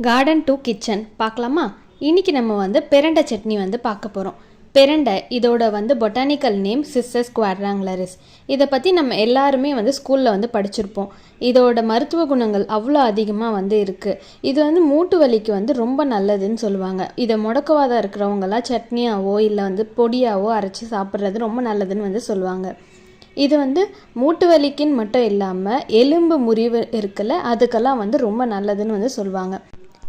Garden to kitchen பார்க்கலாமா? இன்றைக்கி நம்ம பெரண்டை சட்னி பார்க்க போகிறோம். பெரண்டை இதோட பொட்டானிக்கல் நேம் சிஸ்டஸ் குவாட்ராங்குலரிஸ். இதை பற்றி நம்ம எல்லாருமே ஸ்கூலில் படிச்சிருப்போம். இதோட மருத்துவ குணங்கள் அவ்வளோ அதிகமாக இருக்குது. இது மூட்டு வலிக்கு ரொம்ப நல்லதுன்னு சொல்லுவாங்க. இதை முடக்குவாதம் இருக்கிறவங்களாம் சட்னியாவோ இல்லை பொடியாவோ அரைச்சி சாப்பிட்றது ரொம்ப நல்லதுன்னு சொல்லுவாங்க. இது மூட்டு வலிக்குன்னு மட்டும் இல்லாமல் எலும்பு முறிவு இருக்குல்ல, அதுக்கெல்லாம் ரொம்ப நல்லதுன்னு சொல்லுவாங்க.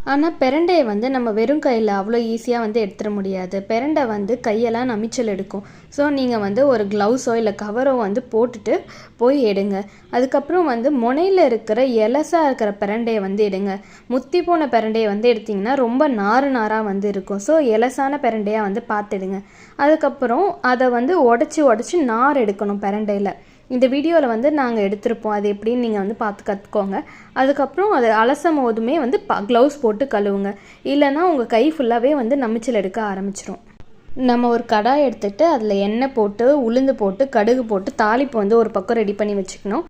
ஆனால் பெரண்டையை நம்ம வெறும் கையில் அவ்வளோ ஈஸியாக எடுத்துட முடியாது. பெரண்டை கையெல்லாம் நமிச்சல் எடுக்கும். ஸோ நீங்கள் ஒரு க்ளவுஸோ இல்லை கவரோ போட்டுட்டு போய் எடுங்க. அதுக்கப்புறம் முனையில் இருக்கிற எலசாக இருக்கிற பெரண்டையை எடுங்க. முத்தி போன பெரண்டையை எடுத்திங்கன்னா ரொம்ப நாராக இருக்கும். ஸோ எலசான பெரண்டையாக பார்த்துடுங்க. அதுக்கப்புறம் அதை உடச்சி நார் எடுக்கணும் பெரண்டையில். இந்த வீடியோவில் நாங்கள் எடுத்திருப்போம். அது எப்படின்னு நீங்கள் பார்த்து கற்றுக்கோங்க. அதுக்கப்புறம் அது அலசும் போதுமே க்ளவுஸ் போட்டு கழுவுங்க. இல்லைன்னா உங்கள் கை ஃபுல்லாகவே நமிச்சல் எடுக்க ஆரம்பிச்சிடும். நம்ம ஒரு கடாய் எடுத்துகிட்டு அதில் எண்ணெய் போட்டு உளுந்து போட்டு கடுகு போட்டு தாளிப்பு ஒரு பக்கம் ரெடி பண்ணி வச்சுக்கணும்.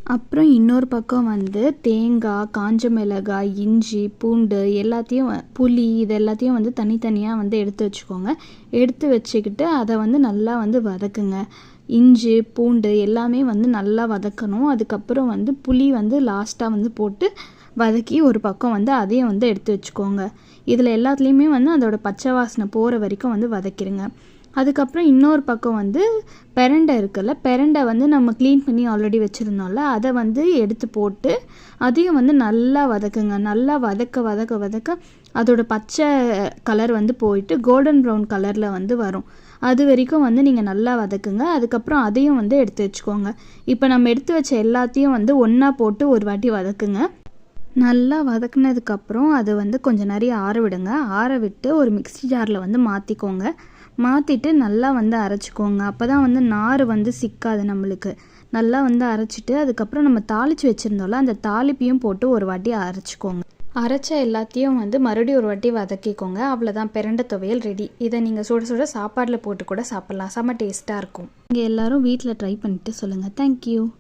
அப்புறம் இன்னொரு பக்கம் தேங்காய், காஞ்ச மிளகாய், இஞ்சி, பூண்டு எல்லாத்தையும் புளி இது எல்லாத்தையும் தனித்தனியாக எடுத்து வச்சுக்கோங்க. எடுத்து வச்சுக்கிட்டு அதை நல்லா வதக்குங்க. இஞ்சி பூண்டு எல்லாமே நல்லா வதக்கணும். அதுக்கப்புறம் புளி லாஸ்ட்டாக போட்டு வதக்கி ஒரு பக்கம் அதையும் எடுத்து வச்சுக்கோங்க. இதில் எல்லாத்துலேயுமே அதோட பச்சை வாசனை போகிற வரைக்கும் வதக்கிடுங்க. அதுக்கப்புறம் இன்னொரு பக்கம் பெரண்டை இருக்குல்ல, பெரண்டை நம்ம க்ளீன் பண்ணி ஆல்ரெடி வச்சுருந்தோம்ல, அதை எடுத்து போட்டு அதையும் நல்லா வதக்குங்க. நல்லா வதக்க அதோட பச்சை கலர் போயிட்டு கோல்டன் ப்ரௌன் கலரில் வரும். அது வரைக்கும் நீங்கள் நல்லா வதக்குங்க. அதுக்கப்புறம் அதையும் எடுத்து வச்சுக்கோங்க. இப்போ நம்ம எடுத்து வச்ச எல்லாத்தையும் ஒன்றா போட்டு ஒரு வாட்டி வதக்குங்க. நல்லா வதக்குனதுக்கப்புறம் அது கொஞ்சம் நிறைய ஆற விடுங்க. ஆற விட்டு ஒரு மிக்ஸி ஜாரில் மாற்றிக்கோங்க. மாற்றிட்டு நல்லா அரைச்சிக்கோங்க. அப்போ தான் நார் சிக்காது நம்மளுக்கு. நல்லா அரைச்சிட்டு அதுக்கப்புறம் நம்ம தாளித்து வச்சுருந்தோம்ல, அந்த தாளிப்பையும் போட்டு ஒரு வாட்டி அரைச்சிக்கோங்க. அரைச்ச எல்லாத்தையும் மறுபடியும் ஒரு வாட்டி வதக்கிக்கோங்க. அவ்வளோதான், பெரண்டை துவையல் ரெடி. இதை நீங்கள் சுட சுட சாப்பாடில் போட்டு கூட சாப்பிட்லாம். செம்ம டேஸ்ட்டாக இருக்கும். நீங்கள் எல்லோரும் வீட்டில் ட்ரை பண்ணிவிட்டு சொல்லுங்கள். தேங்க்யூ.